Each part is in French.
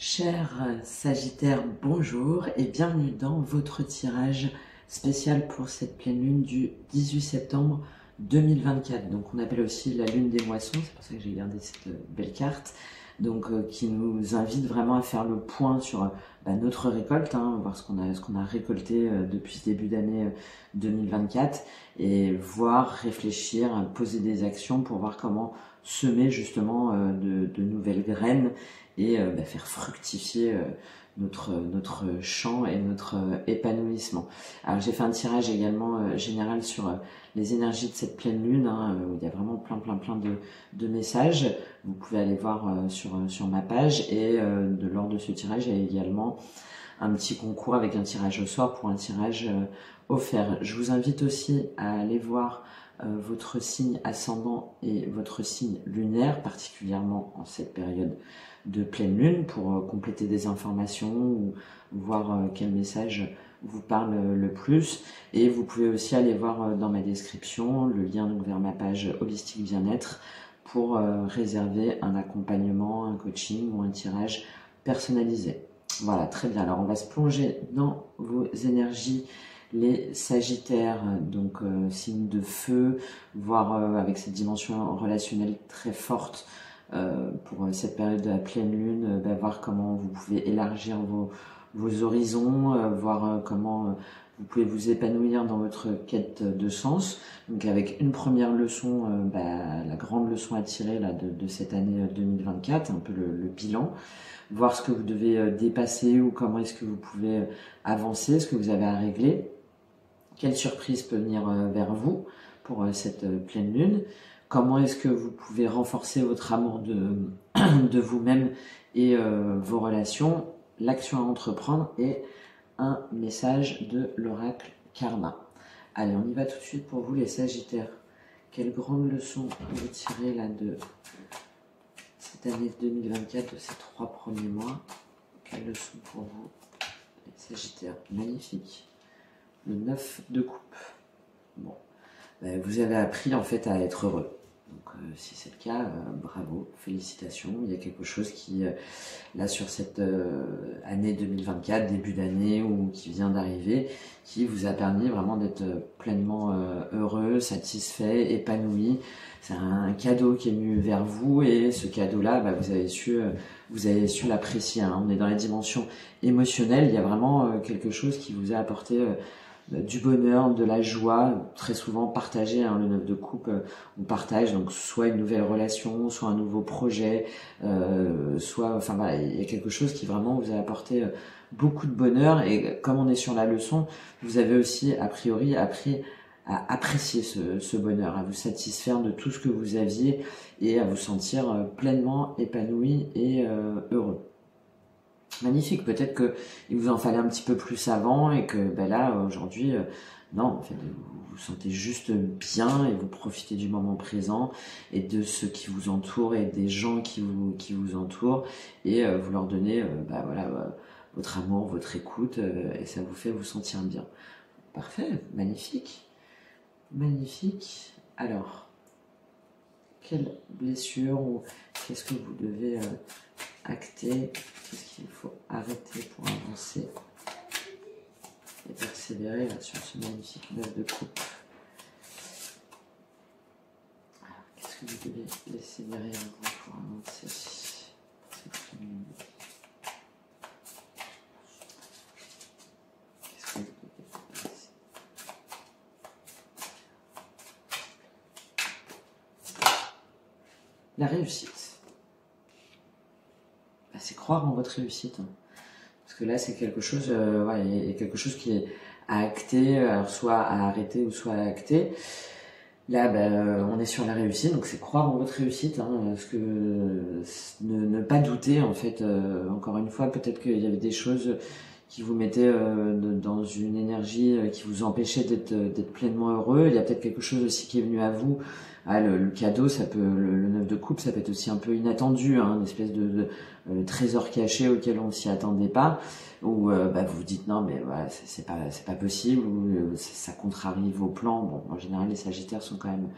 Chers Sagittaires, bonjour et bienvenue dans votre tirage spécial pour cette pleine lune du 18 septembre 2024. Donc on appelle aussi la lune des moissons, c'est pour ça que j'ai gardé cette belle carte. Donc qui nous invite vraiment à faire le point sur notre récolte, voir ce qu'on a récolté depuis ce début d'année 2024 et voir, réfléchir, poser des actions pour voir comment semer justement de nouvelles graines et faire fructifier notre champ et notre épanouissement. Alors j'ai fait un tirage également général sur les énergies de cette pleine lune, où il y a vraiment plein de messages. Vous pouvez aller voir sur ma page et lors de ce tirage, il y a également un petit concours avec un tirage au sort pour un tirage offert. Je vous invite aussi à aller voir votre signe ascendant et votre signe lunaire, particulièrement en cette période de pleine lune, pour compléter des informations ou voir quel message vous parle le plus. Et vous pouvez aussi aller voir dans ma description le lien donc vers ma page Holistique Bien-être pour réserver un accompagnement, un coaching ou un tirage personnalisé. Voilà, très bien. Alors on va se plonger dans vos énergies, les Sagittaires, donc signe de feu, voire avec cette dimension relationnelle très forte pour cette période de la pleine lune, voir comment vous pouvez élargir vos horizons, voir comment vous pouvez vous épanouir dans votre quête de sens. Donc avec une première leçon, la grande leçon à tirer là, de cette année 2024, un peu le bilan, voir ce que vous devez dépasser ou comment est-ce que vous pouvez avancer, ce que vous avez à régler, quelle surprise peut venir vers vous pour cette pleine lune, comment est-ce que vous pouvez renforcer votre amour de vous-même et vos relations, l'action à entreprendre et un message de l'oracle Karma. Allez, on y va tout de suite pour vous les Sagittaires. Quelle grande leçon vous tirez là de cette année 2024, de ces 3 premiers mois. Quelle leçon pour vous les Sagittaires. Magnifique. Le 9 de coupe. Bon, vous avez appris en fait à être heureux. Donc si c'est le cas, bravo, félicitations. Il y a quelque chose qui, là sur cette année 2024, début d'année ou qui vient d'arriver, qui vous a permis vraiment d'être pleinement heureux, satisfait, épanoui. C'est un cadeau qui est venu vers vous et ce cadeau-là, vous avez su l'apprécier. On est dans la dimension émotionnelle, il y a vraiment quelque chose qui vous a apporté du bonheur, de la joie, très souvent partagé, le 9 de coupe, on partage donc soit une nouvelle relation, soit un nouveau projet, soit, il y a quelque chose qui vraiment vous a apporté beaucoup de bonheur et comme on est sur la leçon, vous avez aussi a priori appris à apprécier ce bonheur, à vous satisfaire de tout ce que vous aviez et à vous sentir pleinement épanoui et heureux. Magnifique, peut-être qu'il vous en fallait un petit peu plus avant et que là, aujourd'hui, non, en fait, vous vous sentez juste bien et vous profitez du moment présent et de ceux qui vous entourent et des gens qui vous entourent et vous leur donnez votre amour, votre écoute et ça vous fait vous sentir bien. Parfait, magnifique, magnifique. Alors, quelle blessure ou qu'est-ce que vous devez acter, qu'est-ce qu'il faut arrêter pour avancer et persévérer là, sur ce magnifique 9 de coupe. Alors, qu'est-ce que vous devez laisser derrière vous pour avancer cette lune? Qu'est-ce que vous devez laisser? La réussite. C'est croire en votre réussite. Parce que là, c'est quelque chose, il y a quelque chose qui est à acter, alors soit à arrêter ou soit à acter. Là, on est sur la réussite, donc c'est croire en votre réussite. Parce que ne pas douter, en fait, encore une fois, peut-être qu'il y avait des choses qui vous mettaient dans une énergie qui vous empêchait d'être pleinement heureux. Il y a peut-être quelque chose aussi qui est venu à vous. Le cadeau, ça peut, le 9 de coupe, ça peut être aussi un peu inattendu, une espèce de trésor caché auquel on s'y attendait pas, ou vous vous dites non mais c'est pas possible, ou ça contrarie vos plans. Bon, en général les Sagittaires sont quand même,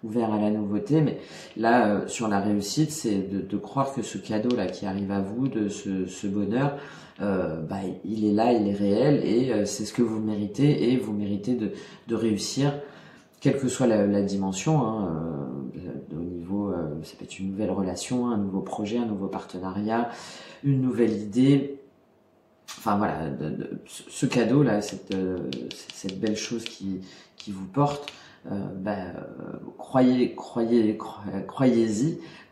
ouvert à la nouveauté. Mais là, sur la réussite, c'est de croire que ce cadeau-là qui arrive à vous, de ce bonheur, il est là, il est réel, et c'est ce que vous méritez, et vous méritez de réussir, quelle que soit la dimension, hein, au niveau, ça peut être une nouvelle relation, un nouveau projet, un nouveau partenariat, une nouvelle idée. Enfin voilà, ce cadeau-là, cette belle chose qui vous porte, croyez-y,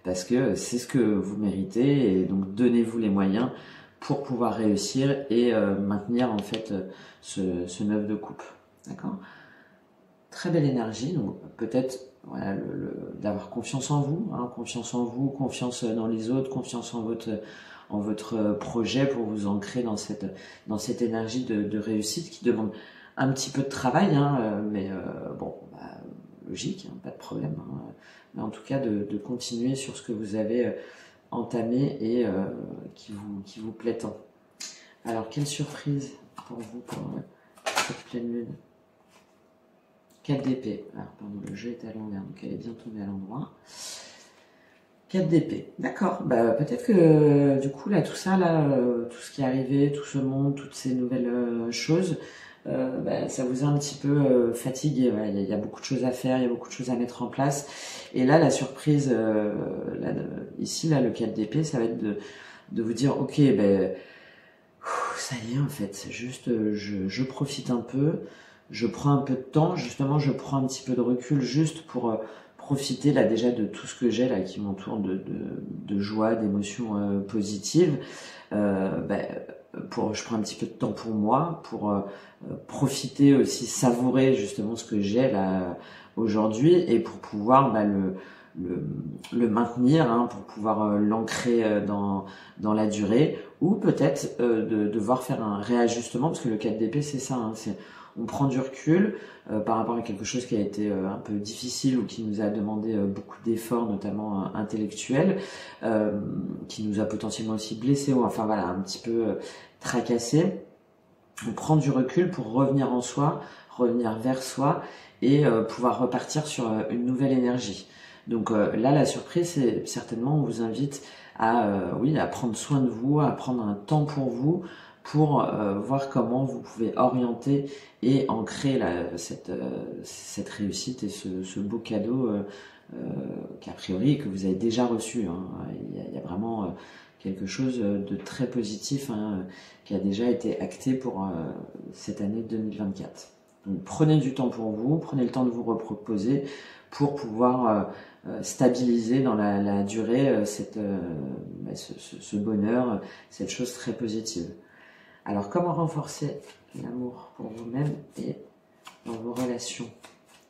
parce que c'est ce que vous méritez, et donc donnez-vous les moyens pour pouvoir réussir et maintenir en fait ce 9 de coupe. D'accord ? Très belle énergie, donc peut-être voilà, d'avoir confiance en vous, hein, confiance en vous, confiance dans les autres, confiance en votre projet pour vous ancrer dans cette énergie de réussite qui demande un petit peu de travail, hein, mais logique, hein, pas de problème. Hein, mais en tout cas, de continuer sur ce que vous avez entamé et qui vous plaît tant. Alors, quelle surprise pour vous pour cette pleine lune ? 4 d'épée. Alors, pardon, le jeu est à l'envers, donc elle est bien tombée à l'endroit. 4 d'épée. D'accord. Peut-être que du coup, là, tout ça, là, tout ce qui est arrivé, tout ce monde, toutes ces nouvelles choses, ça vous a un petit peu fatigué. Voilà. Il y a beaucoup de choses à faire, il y a beaucoup de choses à mettre en place. Et là, la surprise, ici, là, le 4 d'épée, ça va être de vous dire, ok, ça y est, en fait, juste, je profite un peu. Je prends un peu de temps, justement, je prends un petit peu de recul juste pour profiter là déjà de tout ce que j'ai là qui m'entoure de joie, d'émotions positives. Je prends un petit peu de temps pour moi, pour profiter aussi, savourer justement ce que j'ai là aujourd'hui, et pour pouvoir le maintenir, hein, pour pouvoir l'ancrer dans la durée, ou peut-être de devoir faire un réajustement, parce que le 4 d'épée c'est ça, hein, on prend du recul par rapport à quelque chose qui a été un peu difficile ou qui nous a demandé beaucoup d'efforts, notamment intellectuels, qui nous a potentiellement aussi blessés, ou enfin voilà, un petit peu tracassés. On prend du recul pour revenir en soi, revenir vers soi, et pouvoir repartir sur une nouvelle énergie. Donc là, la surprise, c'est certainement, on vous invite à prendre soin de vous, à prendre un temps pour vous, pour voir comment vous pouvez orienter et ancrer cette réussite et ce beau cadeau qu'a priori que vous avez déjà reçu. Hein. Il y a vraiment quelque chose de très positif, hein, qui a déjà été acté pour cette année 2024. Donc prenez du temps pour vous, prenez le temps de vous reposer pour pouvoir stabiliser dans la durée ce bonheur, cette chose très positive. Alors, comment renforcer l'amour pour vous-même et dans vos relations?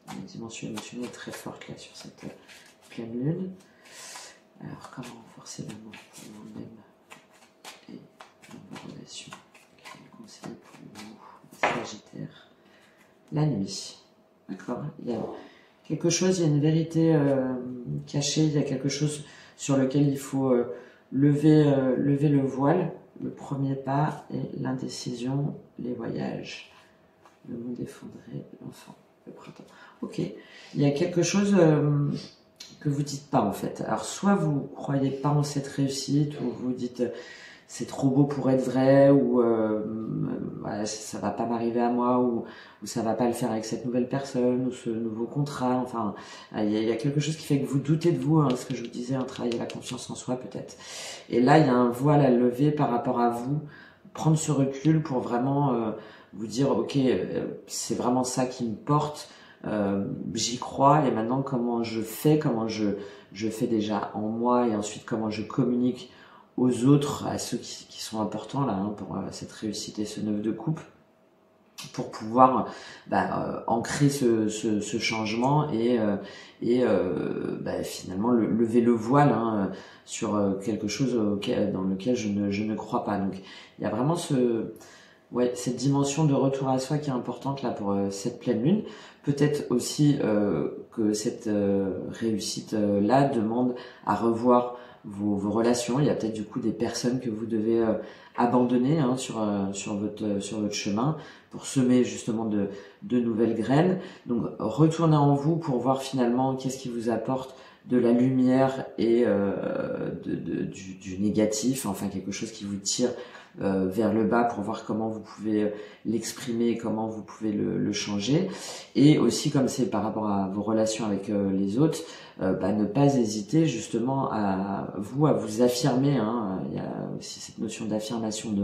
La dimension émotionnelle est très forte là sur cette pleine lune. Alors, comment renforcer l'amour pour vous-même et dans vos relations? Quel conseil pour vous, Sagittaire? La nuit. D'accord. Il y a quelque chose, il y a une vérité cachée, il y a quelque chose sur lequel il faut lever le voile. Le premier pas est l'indécision, les voyages, le monde effondré, l'enfant, le printemps. Ok, il y a quelque chose que vous dites pas en fait. Alors soit vous croyez pas en cette réussite, ou vous dites c'est trop beau pour être vrai, ou ça va pas m'arriver à moi, ou ça va pas le faire avec cette nouvelle personne, ou ce nouveau contrat. Enfin, il y a quelque chose qui fait que vous doutez de vous, hein, ce que je vous disais, un travail à la confiance en soi peut-être. Et là, il y a un voile à lever par rapport à vous, prendre ce recul pour vraiment vous dire, ok, c'est vraiment ça qui me porte, j'y crois, et maintenant comment je fais déjà en moi, et ensuite comment je communique aux autres, à ceux qui sont importants là, hein, pour cette réussite et ce 9 de coupe, pour pouvoir ancrer ce changement et finalement lever le voile, hein, sur quelque chose dans lequel je ne crois pas. Donc il y a vraiment cette dimension de retour à soi qui est importante là pour cette pleine lune. Peut-être aussi que cette réussite là demande à revoir vos relations. Il y a peut-être du coup des personnes que vous devez abandonner hein, sur votre chemin pour semer justement de nouvelles graines. Donc retournez en vous pour voir finalement qu'est-ce qui vous apporte de la lumière et du négatif, enfin quelque chose qui vous tire vers le bas pour voir comment vous pouvez l'exprimer, comment vous pouvez le changer. Et aussi comme c'est par rapport à vos relations avec les autres, ne pas hésiter justement à vous affirmer, hein. Il y a aussi cette notion d'affirmation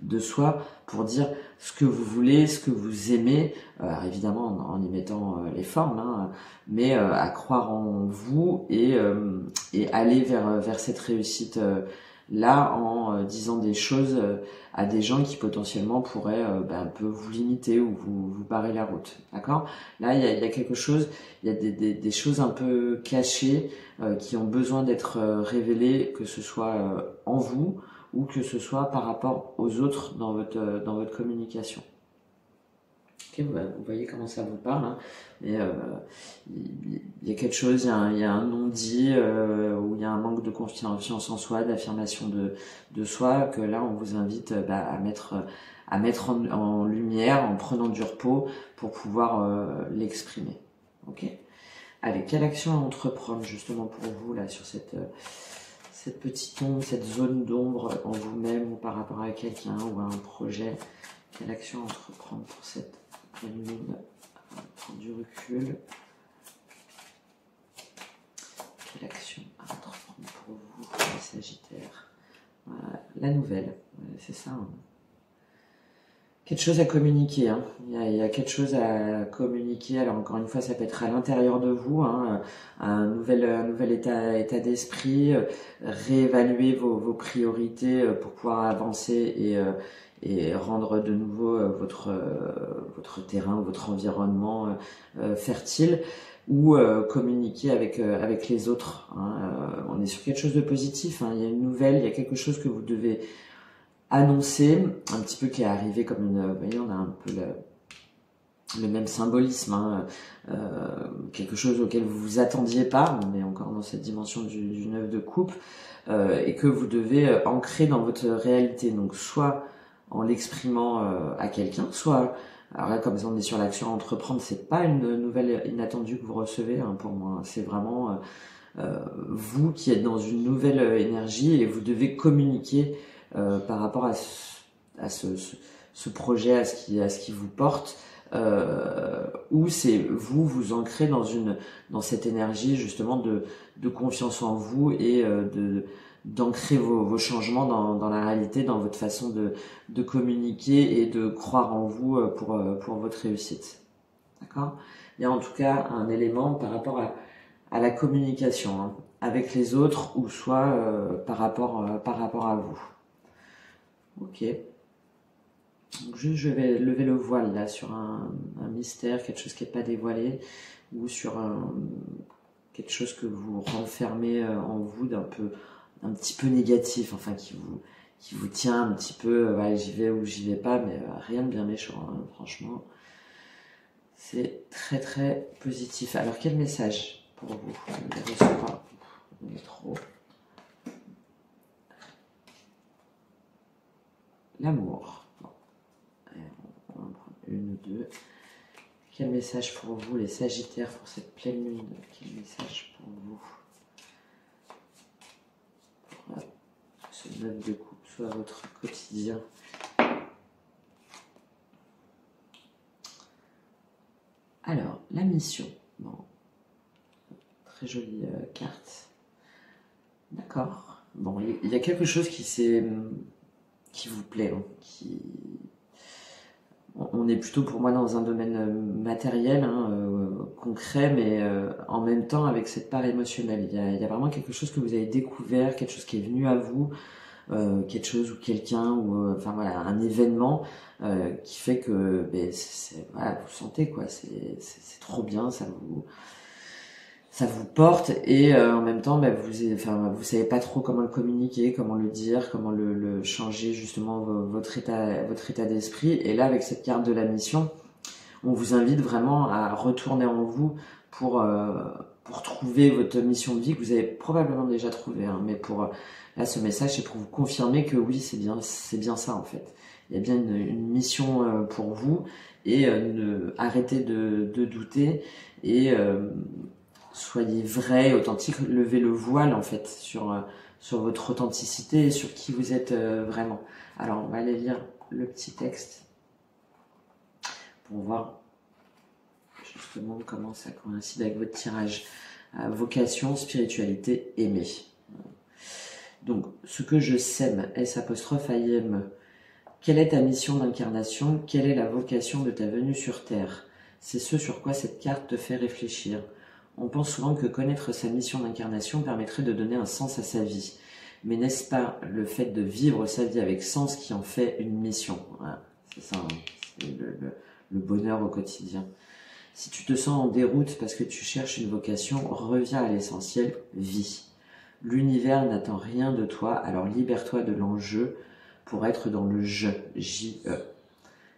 de soi pour dire ce que vous voulez, ce que vous aimez, alors évidemment en y mettant les formes, hein, mais à croire en vous et aller vers cette réussite là en disant des choses à des gens qui potentiellement pourraient un peu vous limiter ou vous barrer la route, d'accord? Là il y a quelque chose, il y a des choses un peu cachées qui ont besoin d'être révélées, que ce soit en vous ou que ce soit par rapport aux autres dans votre communication. Okay, vous voyez comment ça vous parle, hein. Mais il y a quelque chose, il y a un non-dit, où il y a un manque de confiance en soi, d'affirmation de soi, que là on vous invite à mettre en lumière, en prenant du repos pour pouvoir l'exprimer. Ok. Allez, quelle action à entreprendre justement pour vous là sur cette petite ombre, cette zone d'ombre en vous-même ou par rapport à quelqu'un ou à un projet? Quelle action à entreprendre pour cette pleine lune? Prendre du recul. Quelle action à entreprendre pour vous, les Sagittaires? La nouvelle, c'est ça. Hein. Quelque chose à communiquer, hein. Il y a quelque chose à communiquer. Alors encore une fois, ça peut être à l'intérieur de vous, hein, un nouvel état d'esprit, réévaluer vos priorités pour pouvoir avancer et rendre de nouveau votre terrain, votre environnement fertile, ou communiquer avec les autres. Hein. On est sur quelque chose de positif, hein. Il y a une nouvelle, il y a quelque chose que vous devez annoncer, un petit peu qui est arrivé comme une... Vous voyez, on a un peu le même symbolisme, hein, quelque chose auquel vous vous attendiez pas, on est encore dans cette dimension du 9 de coupe, et que vous devez ancrer dans votre réalité, donc soit en l'exprimant à quelqu'un, soit, alors là comme on est sur l'action à entreprendre, c'est pas une nouvelle inattendue que vous recevez, hein, pour moi, c'est vraiment vous qui êtes dans une nouvelle énergie et vous devez communiquer par rapport à ce projet, à ce qui vous porte, où c'est vous ancrez dans cette énergie justement de confiance en vous et d'ancrer vos changements dans la réalité, dans votre façon de communiquer et de croire en vous pour votre réussite. D'accord? Il y a en tout cas un élément par rapport à la communication, hein, avec les autres ou soit par rapport à vous. Ok. Donc je vais lever le voile là sur un mystère, quelque chose qui n'est pas dévoilé, ou sur quelque chose que vous renfermez en vous un petit peu négatif, enfin qui vous tient un petit peu, j'y vais ou j'y vais pas, mais rien de bien méchant, hein, franchement. C'est très très positif. Alors quel message pour vous? Je ne reçois pas. On est trop. L'amour. Bon. On va en prendre une ou deux. Quel message pour vous, les Sagittaires, pour cette pleine lune? Quel message pour vous? Pour ce 9 de coupe, soit votre quotidien. Alors, la mission. Bon. Très jolie carte. D'accord. Bon, il y a quelque chose qui vous plaît, hein, on est plutôt pour moi dans un domaine matériel, hein, concret, mais en même temps avec cette part émotionnelle. Il y a vraiment quelque chose que vous avez découvert, quelque chose qui est venu à vous, quelque chose ou quelqu'un, ou enfin voilà, un événement qui fait que voilà, vous sentez quoi, c'est trop bien, ça vous porte, et en même temps vous savez pas trop comment le communiquer, comment le dire, comment le changer justement votre état d'esprit. Et là avec cette carte de la mission, on vous invite vraiment à retourner en vous pour trouver votre mission de vie que vous avez probablement déjà trouvé, hein, mais là ce message c'est pour vous confirmer que oui c'est bien ça en fait. Il y a bien une mission pour vous et arrêtez de douter et soyez vrai, authentique, levez le voile en fait sur votre authenticité et sur qui vous êtes vraiment. Alors on va aller lire le petit texte pour voir justement comment ça coïncide avec votre tirage. Vocation, spiritualité, aimer. Donc, ce que je sème, S''AIM. Quelle est ta mission d'incarnation? Quelle est la vocation de ta venue sur Terre? C'est ce sur quoi cette carte te fait réfléchir. On pense souvent que connaître sa mission d'incarnation permettrait de donner un sens à sa vie. Mais n'est-ce pas le fait de vivre sa vie avec sens qui en fait une mission? Voilà, c'est ça, hein, c'est le bonheur au quotidien. Si tu te sens en déroute parce que tu cherches une vocation, reviens à l'essentiel, vis. L'univers n'attend rien de toi, alors libère-toi de l'enjeu pour être dans le je, J-E.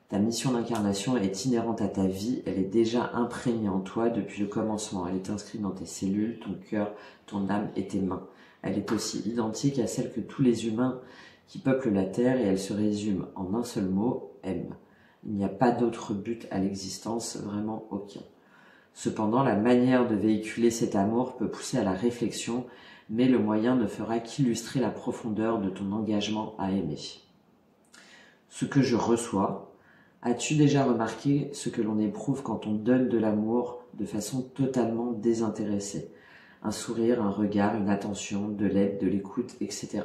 Ta mission d'incarnation est inhérente à ta vie, elle est déjà imprégnée en toi depuis le commencement. Elle est inscrite dans tes cellules, ton cœur, ton âme et tes mains. Elle est aussi identique à celle que tous les humains qui peuplent la Terre et elle se résume en un seul mot, aime. Il n'y a pas d'autre but à l'existence, vraiment aucun. Cependant, la manière de véhiculer cet amour peut pousser à la réflexion, mais le moyen ne fera qu'illustrer la profondeur de ton engagement à aimer. Ce que je reçois, as-tu déjà remarqué ce que l'on éprouve quand on donne de l'amour de façon totalement désintéressée? Un sourire, un regard, une attention, de l'aide, de l'écoute, etc.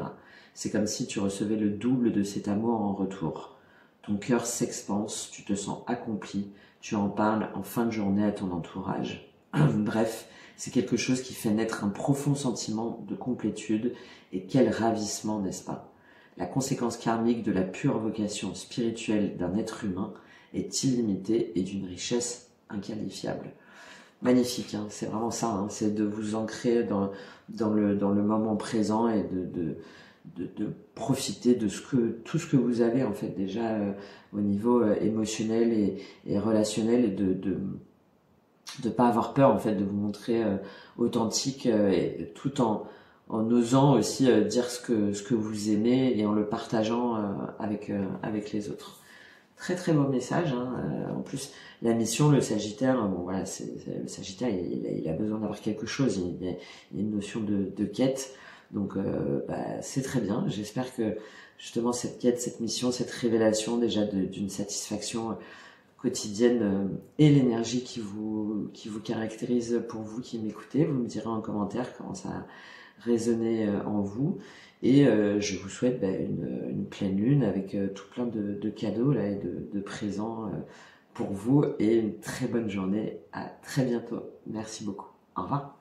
C'est comme si tu recevais le double de cet amour en retour. Ton cœur s'expanse, tu te sens accompli, tu en parles en fin de journée à ton entourage. Bref, c'est quelque chose qui fait naître un profond sentiment de complétude et quel ravissement, n'est-ce pas? La conséquence karmique de la pure vocation spirituelle d'un être humain est illimitée et d'une richesse inqualifiable. Magnifique, hein, c'est vraiment ça, hein, c'est de vous ancrer dans le moment présent et de profiter de tout ce que vous avez en fait déjà au niveau émotionnel et relationnel et de pas avoir peur en fait de vous montrer authentique et tout en osant aussi dire ce que vous aimez et en le partageant avec les autres. Très très beau message, hein. En plus la mission, le Sagittaire, bon voilà, le Sagittaire il a besoin d'avoir quelque chose, il y a une notion de quête, donc c'est très bien. J'espère que justement cette quête, cette mission, cette révélation déjà d'une satisfaction quotidienne et l'énergie qui vous caractérise pour vous qui m'écoutez, vous me direz en commentaire comment ça a résonné en vous. Et je vous souhaite une pleine lune avec tout plein de cadeaux là, et de présents pour vous et une très bonne journée. À très bientôt. Merci beaucoup. Au revoir.